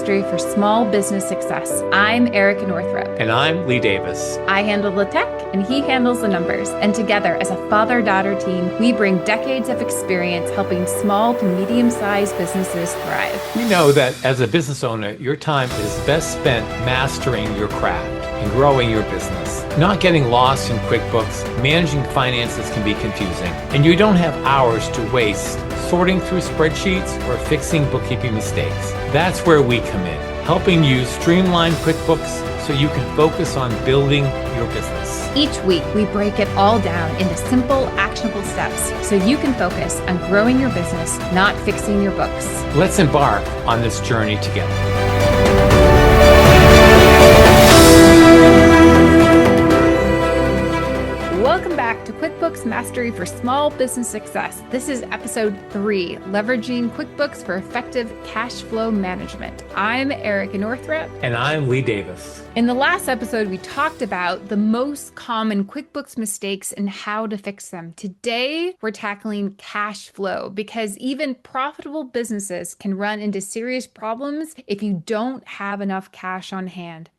Mastery for Small Business Success. I'm Erica Northrup. And I'm Lee Davis. I handle the tech and he handles the numbers. And together as a father-daughter team, we bring decades of experience helping small to medium-sized businesses thrive. We know that as a business owner, your time is best spent mastering your craft and growing your business. Not getting lost in QuickBooks, managing finances can be confusing, and you don't have hours to waste sorting through spreadsheets or fixing bookkeeping mistakes. That's where we come in, helping you streamline QuickBooks so you can focus on building your business. Each week, we break it all down into simple, actionable steps so you can focus on growing your business, not fixing your books. Let's embark on this journey together. Welcome back to QuickBooks Mastery for Small Business Success. This is episode 3, Leveraging QuickBooks for Effective Cash Flow Management. I'm Erica Northrup. And I'm Lee Davis. In the last episode, we talked about the most common QuickBooks mistakes and how to fix them. Today, we're tackling cash flow because even profitable businesses can run into serious problems if you don't have enough cash on hand.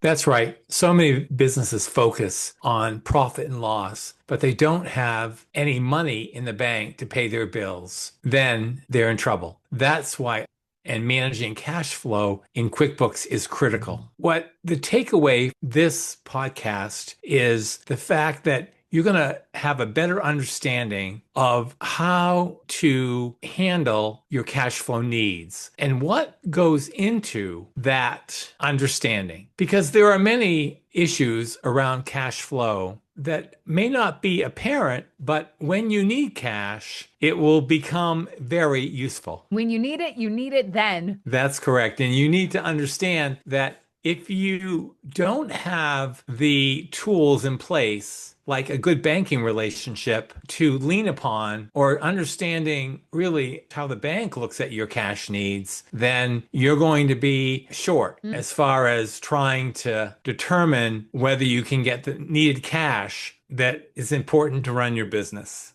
That's right. So many businesses focus on profit and loss, but they don't have any money in the bank to pay their bills. Then they're in trouble. That's why managing cash flow in QuickBooks is critical. What the takeaway this podcast is the fact that you're going to have a better understanding of how to handle your cash flow needs and what goes into that understanding. Because there are many issues around cash flow that may not be apparent, but when you need cash, it will become very useful. When you need it then. That's correct. And you need to understand that if you don't have the tools in place, like a good banking relationship to lean upon or understanding really how the bank looks at your cash needs, then you're going to be short as far as trying to determine whether you can get the needed cash that is important to run your business.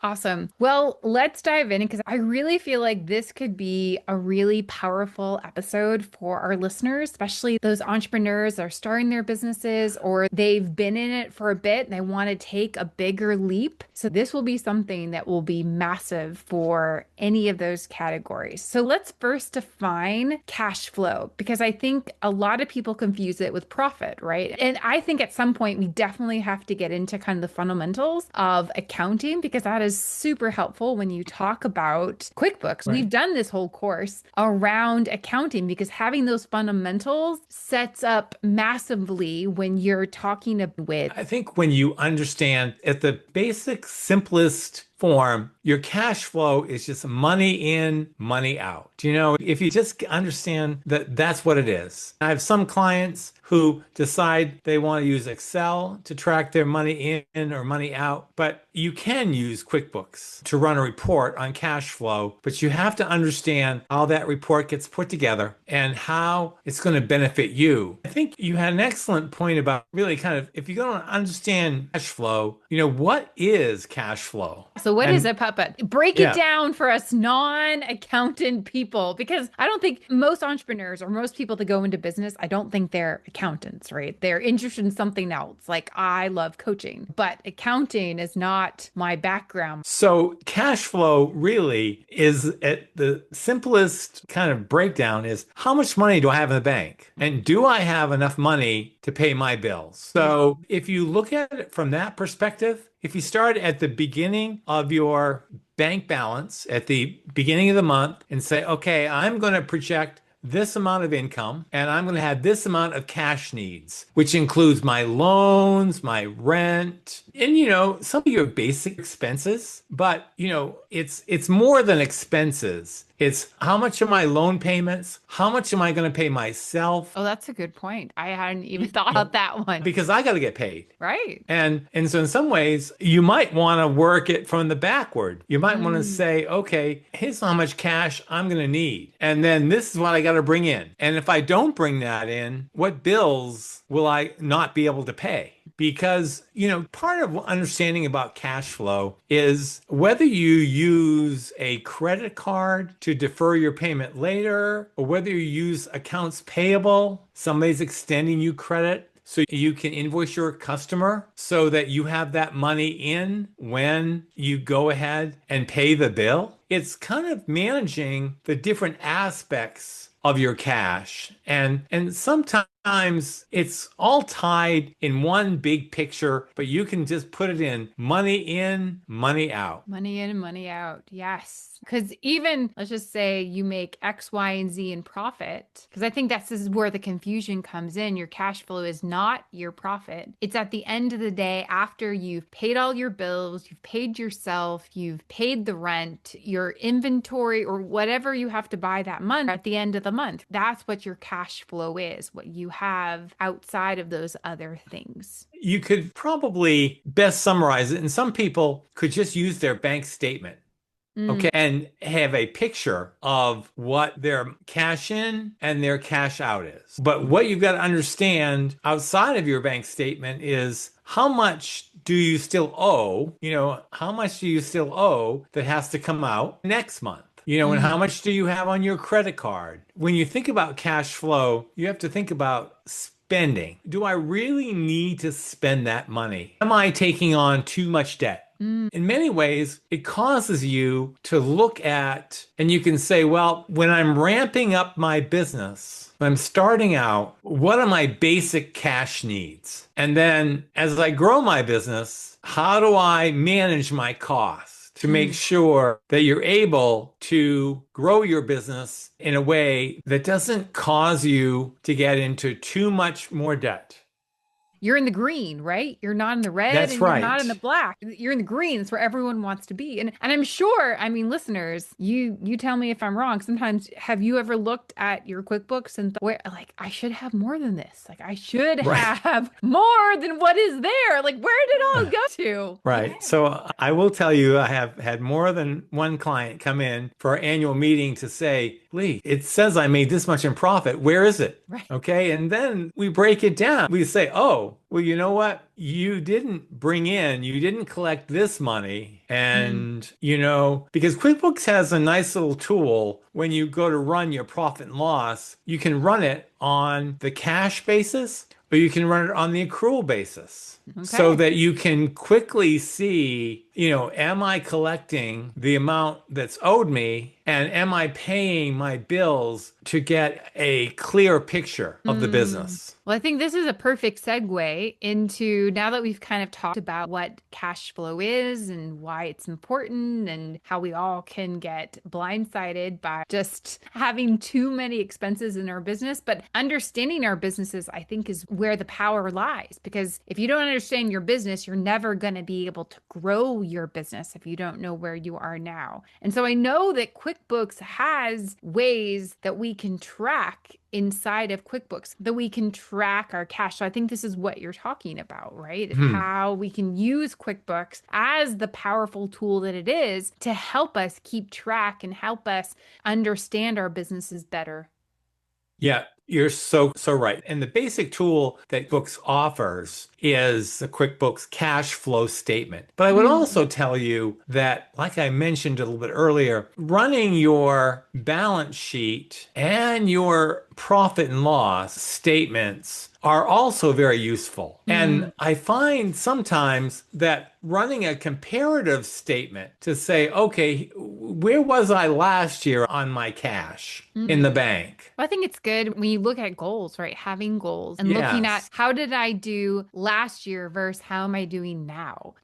Awesome. Well, let's dive in because I really feel like this could be a really powerful episode for our listeners, especially those entrepreneurs that are starting their businesses or they've been in it for a bit and they want to take a bigger leap. So this will be something that will be massive for any of those categories. So let's first define cash flow because I think a lot of people confuse it with profit, right? And I think at some point we definitely have to get into kind of the fundamentals of accounting because that is super helpful when you talk about QuickBooks. Right. We've done this whole course around accounting because having those fundamentals sets up massively when you're talking with. I think when you understand at the basic, simplest form, your cash flow is just money in, money out. If you just understand that that's what it is. I have some clients who decide they want to use Excel to track their money in or money out, but you can use QuickBooks to run a report on cash flow, but you have to understand how that report gets put together and how it's going to benefit you. I think you had an excellent point about really kind of, if you don't understand cash flow, what is cash flow? So what is it, Papa? Break it down for us non-accountant people, because I don't think most entrepreneurs or most people that go into business, I don't think they're accountants, right? They're interested in something else. Like I love coaching, but accounting is not my background. So cash flow really is at the simplest kind of breakdown is how much money do I have in the bank? And do I have enough money to pay my bills? So if you look at it from that perspective, if you start at the beginning of your bank balance at the beginning of the month and say, okay, I'm going to project this amount of income and I'm going to have this amount of cash needs, which includes my loans, my rent, and some of your basic expenses, but it's more than expenses. It's how much are my loan payments? How much am I going to pay myself? Oh, that's a good point. I hadn't even thought about that one. Because I got to get paid. Right. And so in some ways, you might want to work it from the backward. You might want to say, okay, here's how much cash I'm going to need. And then this is what I got to bring in. And if I don't bring that in, what bills will I not be able to pay? because, part of understanding about cash flow is whether you use a credit card to defer your payment later, or whether you use accounts payable, somebody's extending you credit so you can invoice your customer so that you have that money in when you go ahead and pay the bill. It's kind of managing the different aspects of your cash. And sometimes it's all tied in one big picture, but you can just put it in, money out. Money in and money out. Yes. Because even, let's just say you make X, Y, and Z in profit, because I think this is where the confusion comes in. Your cash flow is not your profit. It's at the end of the day after you've paid all your bills, you've paid yourself, you've paid the rent, your inventory, or whatever you have to buy that month at the end of the month. That's what your cash flow is, what you have outside of those other things. You could probably best summarize it, and some people could just use their bank statement. Mm. Okay, and have a picture of what their cash in and their cash out is. But what you've got to understand outside of your bank statement is how much do you still owe? How much do you still owe that has to come out next month? And how much do you have on your credit card? When you think about cash flow, you have to think about spending. Do I really need to spend that money? Am I taking on too much debt? In many ways, it causes you to look at, and you can say, well, when I'm ramping up my business, when I'm starting out, what are my basic cash needs? And then as I grow my business, how do I manage my costs to make sure that you're able to grow your business in a way that doesn't cause you to get into too much more debt? You're in the green, right? You're not in the red That's and you're not in the right. black. You're in the green. It's where everyone wants to be. And I'm sure, I mean, listeners, you tell me if I'm wrong. Sometimes have you ever looked at your QuickBooks and thought, where like I should have more than this? Like I should Right. have more than what is there. Like where did it all go to? Right. So I will tell you, I have had more than one client come in for our annual meeting to say, Lee, it says I made this much in profit. Where is it? Right. Okay. And then we break it down. We say, oh, well, you know what? You didn't collect this money. Mm. And, because QuickBooks has a nice little tool when you go to run your profit and loss, you can run it on the cash basis or you can run it on the accrual basis so Okay. that you can quickly see, am I collecting the amount that's owed me? And am I paying my bills to get a clear picture of the Mm. business? Well, I think this is a perfect segue into now that we've kind of talked about what cash flow is and why it's important and how we all can get blindsided by just having too many expenses in our business. But understanding our businesses, I think, is where the power lies. Because if you don't understand your business, you're never going to be able to grow your business if you don't know where you are now. And so I know that QuickBooks has ways that we can track inside of QuickBooks, that we can track our cash. So I think this is what you're talking about, right? Hmm. How we can use QuickBooks as the powerful tool that it is to help us keep track and help us understand our businesses better. Yeah, you're so right. And the basic tool that Books offers is the QuickBooks cash flow statement. But I would Mm. also tell you that, like I mentioned a little bit earlier, running your balance sheet and your profit and loss statements are also very useful. Mm. And I find sometimes that running a comparative statement to say, okay, where was I last year on my cash in Mm. the bank? I think it's good when you look at goals, right? Having goals and looking at Yes. how did I do last year versus how am I doing now?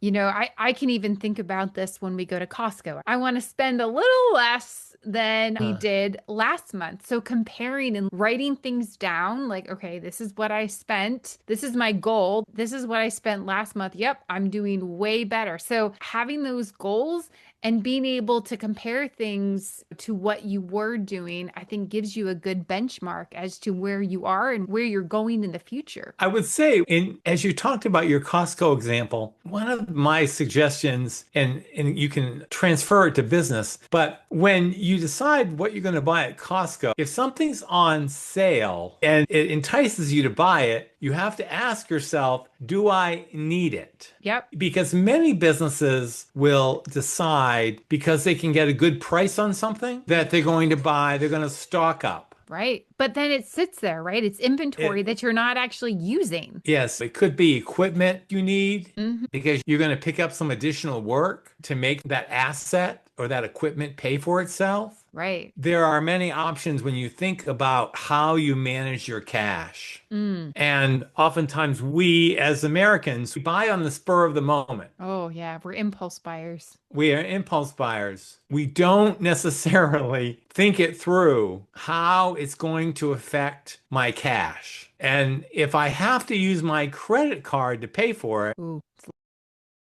I can even think about this when we go to Costco. I want to spend a little less than we did last month. So comparing and writing things down like, okay, this is what I spent. This is my goal. This is what I spent last month. Yep, I'm doing way better. So having those goals and being able to compare things to what you were doing, I think gives you a good benchmark as to where you are and where you're going in the future. I would say, as you talked about your Costco example, one of my suggestions, and you can transfer it to business, but when you decide what you're going to buy at Costco, if something's on sale and it entices you to buy it, you have to ask yourself, do I need it? Yep. Because many businesses will decide because they can get a good price on something that they're going to buy, they're going to stock up. Right. But then it sits there, right? It's inventory It, that you're not actually using. yes, it could be equipment you need Hmm. because you're going to pick up some additional work to make that asset or that equipment pay for itself. Right. There are many options when you think about how you manage your cash. Mm. And oftentimes we as Americans, we buy on the spur of the moment. Oh, yeah. We're impulse buyers. We are impulse buyers. We don't necessarily think it through how it's going to affect my cash. And if I have to use my credit card to pay for it, Ooh.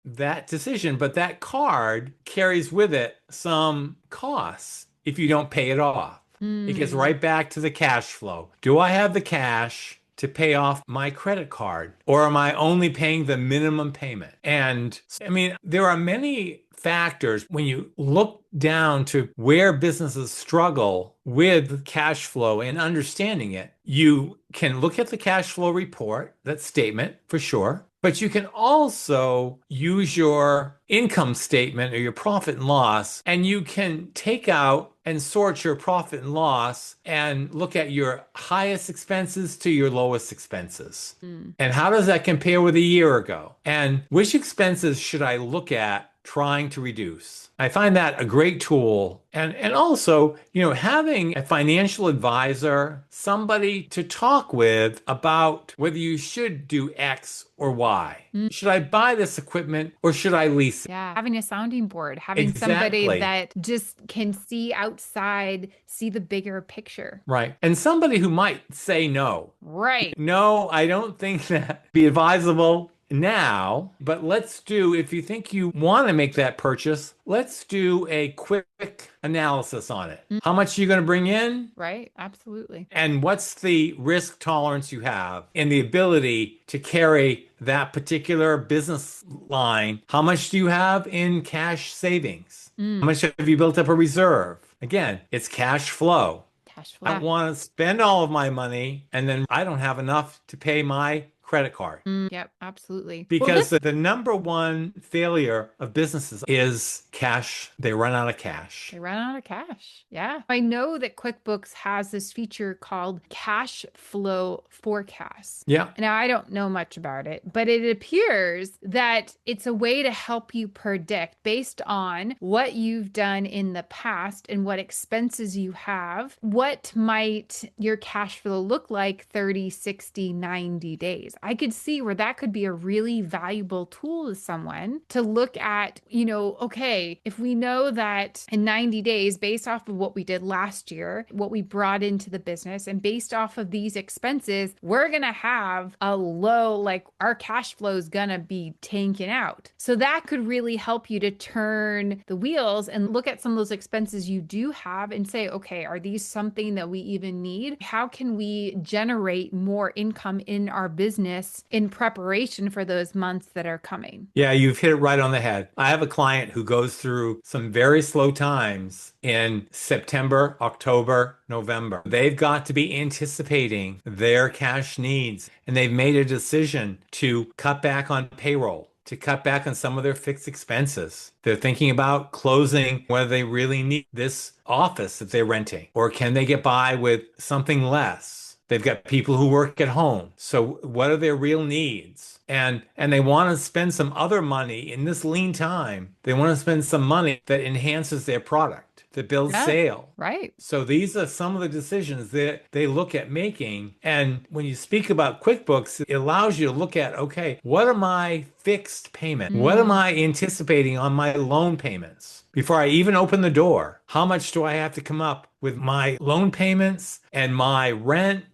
that decision, but that card carries with it some costs if you don't pay it off. It gets Mm. right back to the cash flow. Do I have the cash to pay off my credit card, or am I only paying the minimum payment? And I mean, there are many factors when you look down to where businesses struggle with cash flow and understanding it. You can look at the cash flow report, that statement for sure. But you can also use your income statement or your profit and loss, and you can take out and sort your profit and loss and look at your highest expenses to your lowest expenses. Mm. And how does that compare with a year ago? And which expenses should I look at trying to reduce? I find that a great tool. And also, having a financial advisor, somebody to talk with about whether you should do X or Y. Mm. Should I buy this equipment or should I lease it? Yeah. Having a sounding board, having somebody Exactly. that just can see outside, see the bigger picture. Right. And somebody who might say no. Right. No, I don't think that be advisable now, but if you think you want to make that purchase, let's do a quick analysis on it. Mm. How much are you going to bring in? Right. Absolutely. And what's the risk tolerance you have and the ability to carry that particular business line? How much do you have in cash savings? How Mm. much have you built up a reserve? Again, it's cash flow. Cash I flow. don't want to spend all of my money and then I don't have enough to pay my credit card. Mm. Yep. Absolutely. Well, Because the number one failure of businesses is cash. They run out of cash. they ran out of cash. Yeah. I know that QuickBooks has this feature called cash flow forecast. Yeah. Now, I don't know much about it, but it appears that it's a way to help you predict based on what you've done in the past and what expenses you have, what might your cash flow look like 30, 60, 90 days. I could see where that could be a really valuable tool to someone to look at, okay, if we know that in 90 days, based off of what we did last year, what we brought into the business, and based off of these expenses, we're going to have a low, like our cash flow is going to be tanking out. So that could really help you to turn the wheels and look at some of those expenses you do have and say, okay, are these something that we even need? How can we generate more income in our business in preparation for those months that are coming? Yeah, you've hit it right on the head. I have a client who goes through some very slow times in September, October, November. They've got to be anticipating their cash needs, and they've made a decision to cut back on payroll, to cut back on some of their fixed expenses. They're thinking about closing whether they really need this office that they're renting, or can they get by with something less? They've got people who work at home. So what are their real needs? And they want to spend some other money in this lean time. They want to spend some money that enhances their product, that builds Yeah, sale. right. So these are some of the decisions that they look at making. And when you speak about QuickBooks, it allows you to look at, okay, what are my fixed payments? What am Mm. I anticipating on my loan payments? Before I even open the door, how much do I have to come up with my loan payments and my rent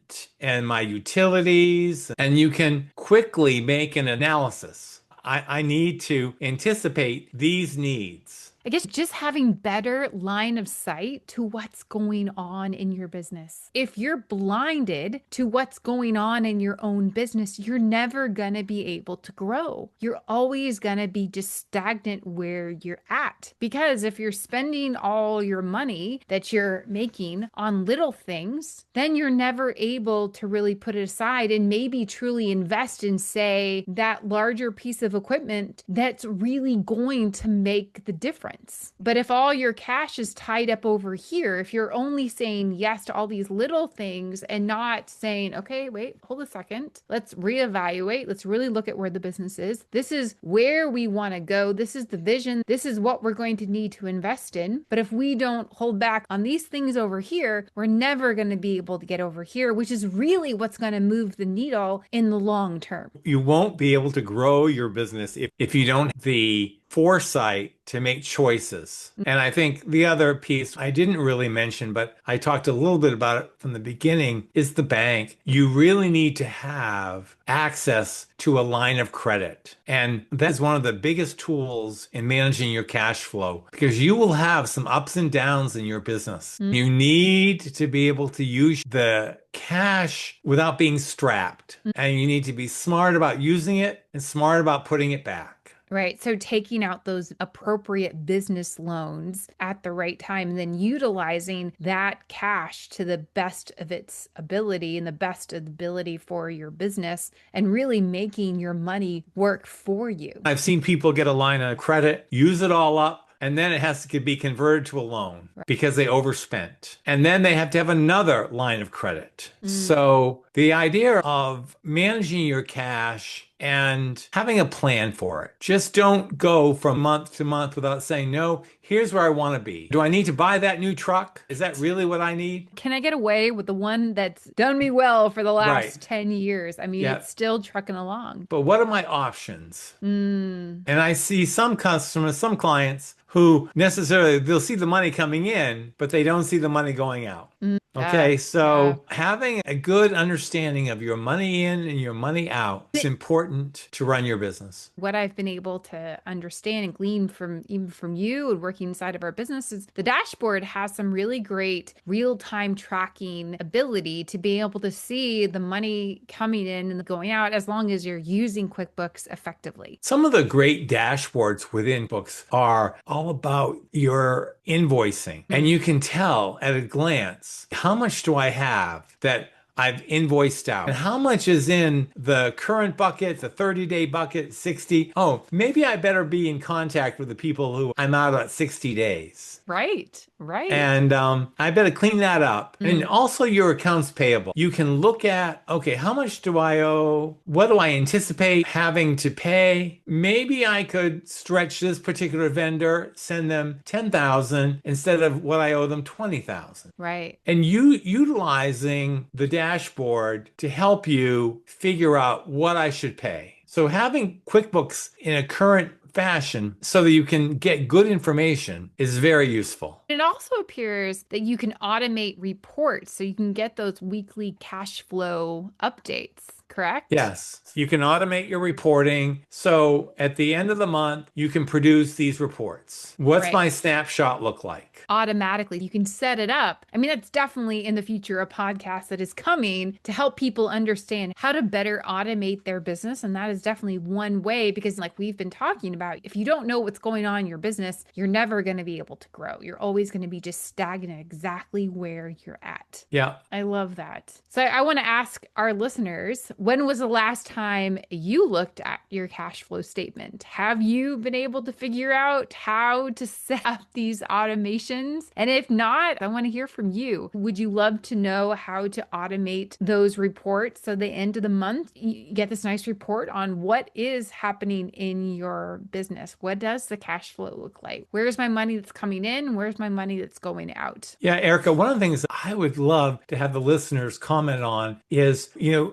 and my utilities? And you can quickly make an analysis. I need to anticipate these needs. I guess just having better line of sight to what's going on in your business. If you're blinded to what's going on in your own business, you're never going to be able to grow. You're always going to be just stagnant where you're at. Because if you're spending all your money that you're making on little things, then you're never able to really put it aside and maybe truly invest in, say, that larger piece of equipment that's really going to make the difference. But if all your cash is tied up over here, if you're only saying yes to all these little things and not saying, okay, wait, hold a second, let's reevaluate, let's really look at where the business is. This is where we want to go. This is the vision. This is what we're going to need to invest in. But if we don't hold back on these things over here, we're never going to be able to get over here, which is really what's going to move the needle in the long term. You won't be able to grow your business if you don't have the foresight to make choices. And I think the other piece I didn't really mention, but I talked a little bit about it from the beginning, is the bank. You really need to have access to a line of credit. And that is one of the biggest tools in managing your cash flow because you will have some ups and downs in your business. You need to be able to use the cash without being strapped. And you need to be smart about using it and smart about putting it back. Right. So taking out those appropriate business loans at the right time, and then utilizing that cash to the best of its ability and the best of the ability for your business and really making your money work for you. I've seen people get a line of credit, use it all up, and then it has to be converted to a loan because they overspent. And then they have to have another line of credit. So the idea of managing your cash and having a plan for it. Just don't go from month to month without saying, no, here's where I want to be. Do I need to buy that new truck? Is that really what I need? Can I get away with the one that's done me well for the last 10 years? I mean, Yeah. it's still trucking along. But what are my options? And I see some customers, some clients who necessarily, they'll see the money coming in, but they don't see the money going out. Okay, so having a good understanding of your money in and your money out is important to run your business. What I've been able to understand and glean from even from you and working inside of our business is the dashboard has some really great real-time tracking ability to be able to see the money coming in and going out as long as you're using QuickBooks effectively. Some of the great dashboards within books are all about your invoicing, and you can tell at a glance how much do I have that I've invoiced out and how much is in the current bucket, the 30-day bucket, 60. Oh, maybe I better be in contact with the people who I'm out at 60 days. Right. And I better clean that up. And also your accounts payable. You can look at, okay, how much do I owe? What do I anticipate having to pay? Maybe I could stretch this particular vendor, send them 10,000 instead of what I owe them 20,000. Right. And you utilizing the dashboard to help you figure out what I should pay. So having QuickBooks in a current fashion so that you can get good information is very useful. It also appears that you can automate reports so you can get those weekly cash flow updates, correct? Yes, you can automate your reporting. So at the end of the month, you can produce these reports. What's my snapshot look like? Automatically, you can set it up. I mean, that's definitely in the future a podcast that is coming to help people understand how to better automate their business. And that is definitely one way because, like we've been talking about, if you don't know what's going on in your business, you're never going to be able to grow. You're always going to be just stagnant exactly where you're at. Yeah. I love that. So I want to ask our listeners, when was the last time you looked at your cash flow statement? Have you been able to figure out how to set up these automations? And if not, I want to hear from you. Would you love to know how to automate those reports so the end of the month you get this nice report on what is happening in your business? What does the cash flow look like? Where's my money that's coming in? Where's my money that's going out? Yeah, Erica, one of the things I would love to have the listeners comment on is,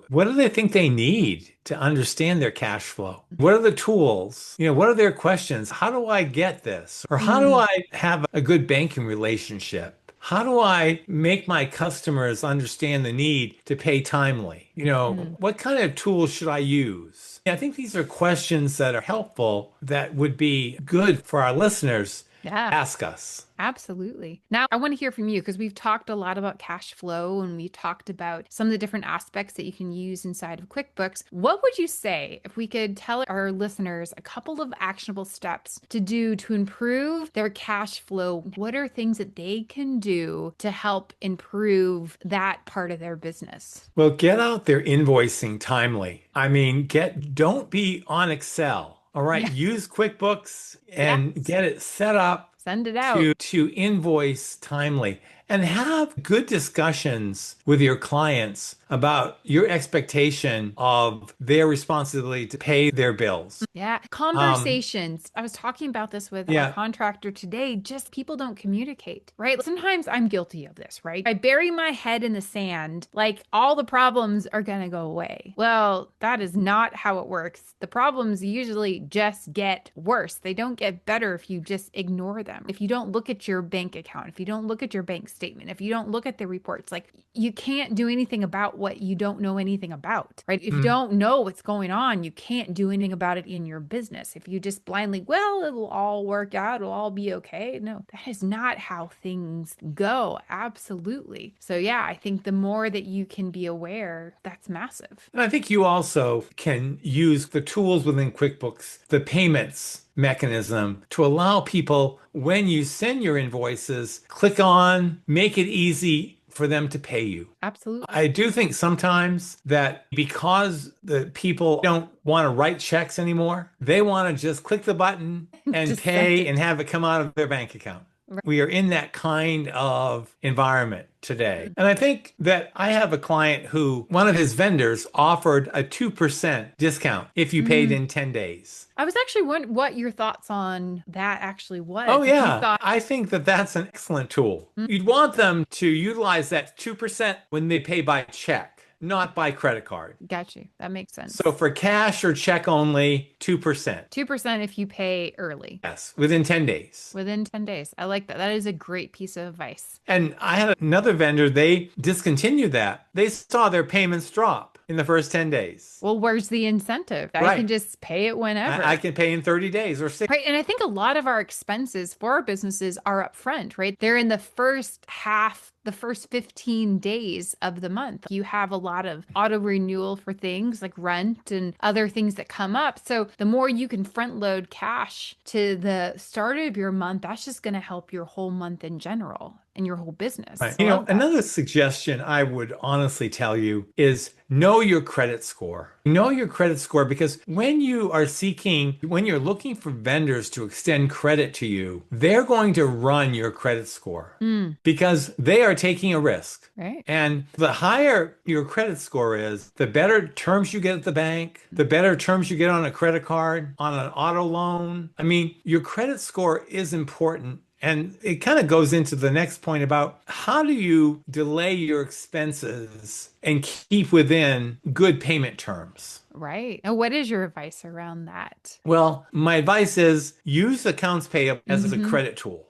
what do they think they need to understand their cash flow? What are the tools? What are their questions? How do I get this? Or how do I have a good banking relationship? How do I make my customers understand the need to pay timely? What kind of tools should I use? I think these are questions that are helpful that would be good for our listeners Yeah. ask us. Absolutely. Now, I want to hear from you because we've talked a lot about cash flow and we talked about some of the different aspects that you can use inside of QuickBooks. What would you say if we could tell our listeners a couple of actionable steps to do to improve their cash flow? What are things that they can do to help improve that part of their business? Well, get out there invoicing timely. I mean, don't be on Excel. All right. Yeah. Use QuickBooks and Yes. get it set up Send it out. to invoice timely and have good discussions with your clients about your expectation of their responsibility to pay their bills. Yeah, Um, conversations. I was talking about this with our yeah. contractor today. Just people don't communicate, right? Sometimes I'm guilty of this, right? I bury my head in the sand, like all the problems are going to go away. Well, that is not how it works. The problems usually just get worse. They don't get better if you just ignore them. If you don't look at your bank account, if you don't look at your bank statement, if you don't look at the reports, like you can't do anything about what you don't know anything about, right? If you Mm. don't know what's going on, you can't do anything about it in your business. If you just blindly, well, it'll all work out, it'll all be okay. No, that is not how things go. Absolutely. So, yeah, I think the more that you can be aware, that's massive. And I think you also can use the tools within QuickBooks, the payments mechanism to allow people, when you send your invoices, click on, make it easy for them to pay you. Absolutely. I do think sometimes that because the people don't want to write checks anymore, they want to just click the button and Just send pay and it. have it come out of their bank account. Right. We are in that kind of environment today. And I think that I have a client who one of his vendors offered a 2% discount if you paid Mm. in 10 days. I was actually wondering what your thoughts on that actually was. Oh, If you yeah. thought, I think that that's an excellent tool. You'd want them to utilize that 2% when they pay by check, not by credit card. got you, that makes So sense. for cash or check only, 2%. 2% if you pay early. Yes, within 10 days. Within 10 days. I like that. That is a great piece of advice. And I had another vendor, they discontinued that. They saw their payments drop in the first 10 days. Well, where's the incentive? I can Right. just pay it I whenever. can pay in 30 days or 60. Right. And I think a lot of our expenses for our businesses are upfront, right? They're in the first half, the first 15 days of the month. You have a lot of auto renewal for things like rent and other things that come up. So the more you can front load cash to the start of your month, that's just going to help your whole month in general and your whole business. Right. I love that. Another suggestion I would honestly tell you is know your credit score. Know your credit score because when you're looking for vendors to extend credit to you, they're going to run your credit score Mm, because they are taking a risk. right. And the higher your credit score is, the better terms you get at the bank, the better terms you get on a credit card, on an auto loan. I mean, your credit score is important. And it kind of goes into the next point about how do you delay your expenses and keep within good payment terms? Right. And what is your advice around that? Well, my advice is use accounts payable as a Hmm. credit tool.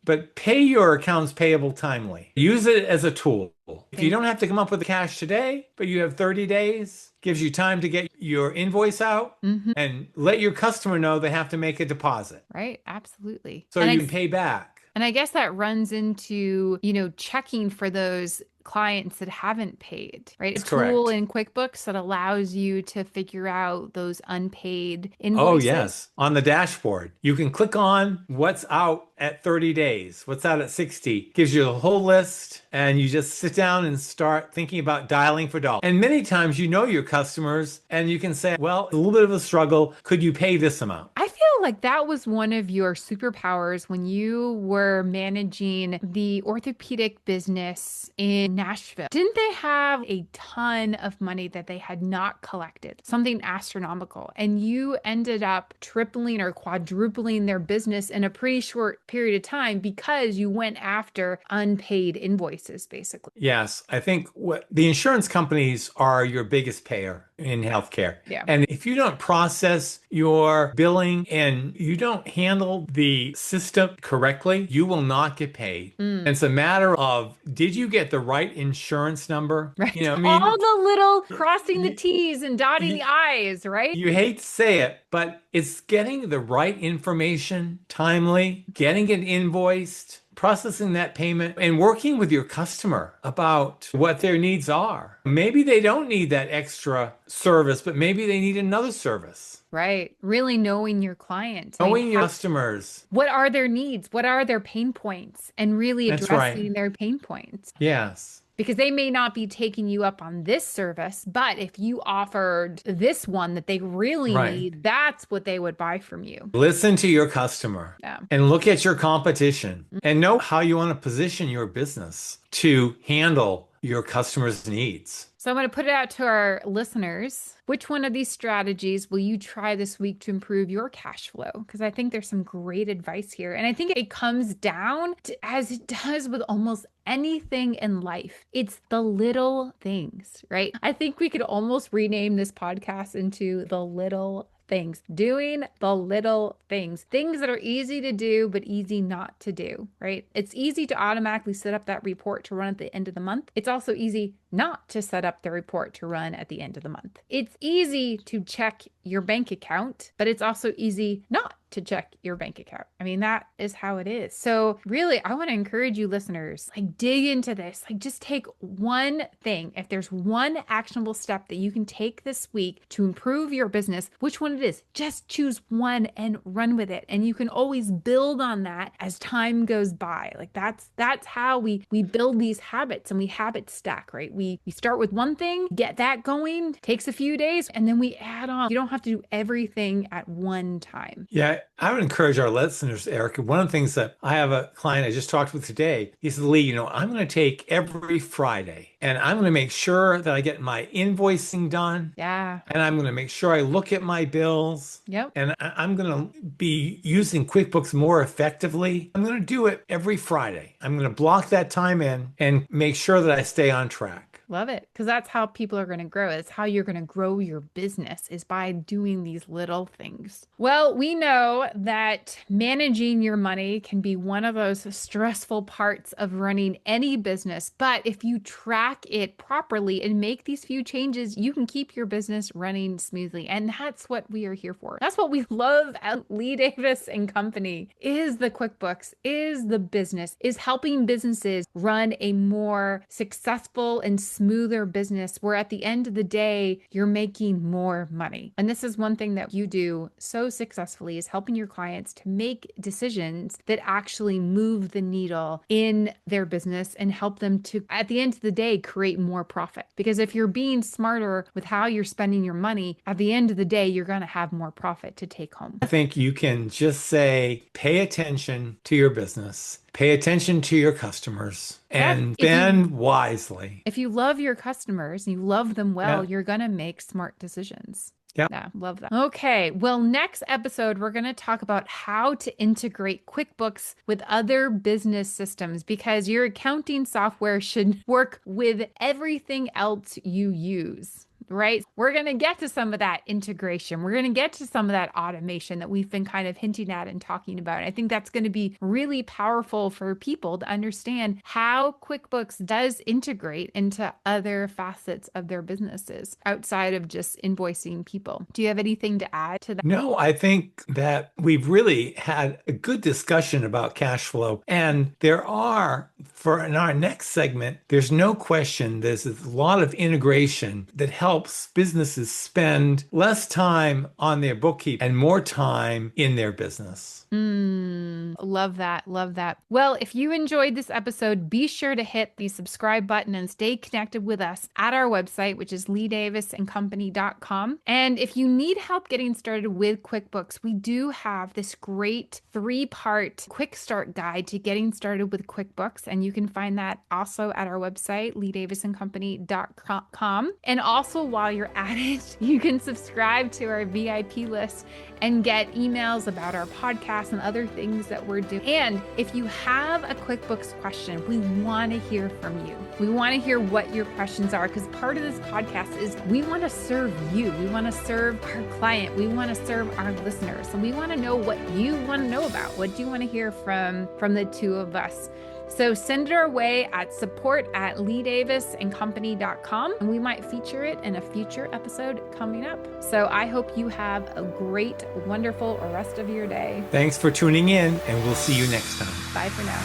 But pay your accounts payable timely. Use it as a tool. If you Thank don't have to come up with the cash today, but you have 30 days, gives you time to get your invoice out hmm. and let your customer know they have to make a deposit Right. Absolutely. so you can pay back. And I guess that runs into, checking for those clients that haven't paid, right? A That's tool correct. in QuickBooks that allows you to figure out those unpaid Oh, invoices. yes. On the dashboard, you can click on what's out at 30 days, what's out at 60, gives you a whole list, and you just sit down and start thinking about dialing for dollars. And many times you know your customers and you can say, well, a little bit of a struggle. Could you pay this amount? I feel like that was one of your superpowers when you were managing the orthopedic business in Nashville. Didn't they have a ton of money that they had not collected? Something astronomical. And you ended up tripling or quadrupling their business in a pretty short period of time because you went after unpaid invoices, basically. Yes, I think what the insurance companies are your biggest payer in healthcare. Yeah. And if you don't process your billing and you don't handle the system correctly, you will not get paid. Mm. It's a matter of, did you get the right insurance number? Right. I All mean, the little crossing the you, T's and dotting the you, I's, right? you hate to say it, but it's getting the right information timely, getting it invoiced, processing that payment, and working with your customer about what their needs are. Maybe they don't need that extra service, but maybe they need another service. Right. Really knowing your client. I mean, Knowing your customers. what are their needs? What are their pain points? And really That's right. addressing their pain points. Yes. Because they may not be taking you up on this service, but if you offered this one that they really Right. need, that's what they would buy from you. Listen to your customer Yeah. and look at your competition and know how you want to position your business to handle your customers' needs. So I'm going to put it out to our listeners. Which one of these strategies will you try this week to improve your cash flow? Because I think there's some great advice here. And I think it comes down to, as it does with almost anything in life, it's the little things, right? I think we could almost rename this podcast into the little things, doing the little things that are easy to do, but easy not to do, right? It's easy to automatically set up that report to run at the end of the month. It's also easy not to set up the report to run at the end of the month. It's easy to check your bank account, but it's also easy not to check your bank account. I mean, that is how it is. So really, I want to encourage you listeners, like dig into this, like just take one thing. If there's one actionable step that you can take this week to improve your business, which one it is, just choose one and run with it. And you can always build on that as time goes by. Like that's how we build these habits and we habit stack, right? We start with one thing, get that going, takes a few days, and then we add on. You don't have to do everything at one time. Yeah, I would encourage our listeners, Erica. One of the things that I have a client I just talked with today, he said, Lee, I'm going to take every Friday and I'm going to make sure that I get my invoicing done. Yeah. And I'm going to make sure I look at my bills. Yep. And I'm going to be using QuickBooks more effectively. I'm going to do it every Friday. I'm going to block that time in and make sure that I stay on track. Love it. Because that's how people are going to grow. It's how you're going to grow your business is by doing these little things. Well, we know that managing your money can be one of those stressful parts of running any business. But if you track it properly and make these few changes, you can keep your business running smoothly. And that's what we are here for. That's what we love at Lee Davis and Company is the QuickBooks, is the business, is helping businesses run a more successful and smoother business where at the end of the day, you're making more money. And this is one thing that you do so successfully is helping your clients to make decisions that actually move the needle in their business and help them to, at the end of the day, create more profit. Because if you're being smarter with how you're spending your money, at the end of the day, you're going to have more profit to take home. I think you can just say, pay attention to your business. Pay attention to your customers and spend wisely. If you love your customers and you love them well, Yeah. you're going to make smart decisions. Yeah. Yeah, love that. Okay, well, next episode, we're going to talk about how to integrate QuickBooks with other business systems because your accounting software should work with everything else you use. Right? We're going to get to some of that integration. We're going to get to some of that automation that we've been kind of hinting at and talking about. I think that's going to be really powerful for people to understand how QuickBooks does integrate into other facets of their businesses outside of just invoicing people. Do you have anything to add to that? No, I think that we've really had a good discussion about cash flow. And there are, for in our next segment, there's no question there's a lot of integration that helps businesses spend less time on their bookkeeping and more time in their business. Love that. Love that. Well, if you enjoyed this episode, be sure to hit the subscribe button and stay connected with us at our website, which is leedavisandcompany.com. And if you need help getting started with QuickBooks, we do have this great 3-part quick start guide to getting started with QuickBooks. And you You can find that also at our website, leedavisandcompany.com. And also, while you're at it, you can subscribe to our VIP list and get emails about our podcast and other things that we're doing. And if you have a QuickBooks question, we want to hear from you. We want to hear what your questions are, because part of this podcast is we want to serve you. We want to serve our client. We want to serve our listeners. And we want to know what you want to know about. What do you want to hear from the two of us? So send it our way at support@leedavisandcompany.com, and we might feature it in a future episode coming up. So I hope you have a great, wonderful rest of your day. Thanks for tuning in, and we'll see you next time. Bye for now.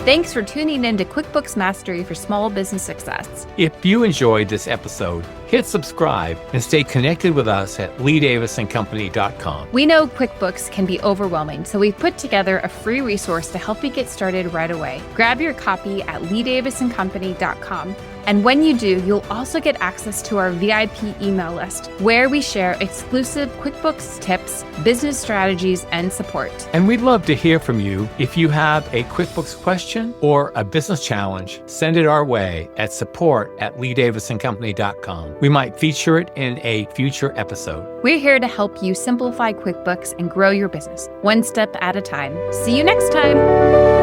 Thanks for tuning in to QuickBooks Mastery for Small Business Success. If you enjoyed this episode, hit subscribe and stay connected with us at leedavisandcompany.com. We know QuickBooks can be overwhelming, so we've put together a free resource to help you get started right away. Grab your copy at leedavisandcompany.com. And when you do, you'll also get access to our VIP email list, where we share exclusive QuickBooks tips, business strategies, and support. And we'd love to hear from you. If you have a QuickBooks question or a business challenge, send it our way at support@leedavisandcompany.com. We might feature it in a future episode. We're here to help you simplify QuickBooks and grow your business, one step at a time. See you next time.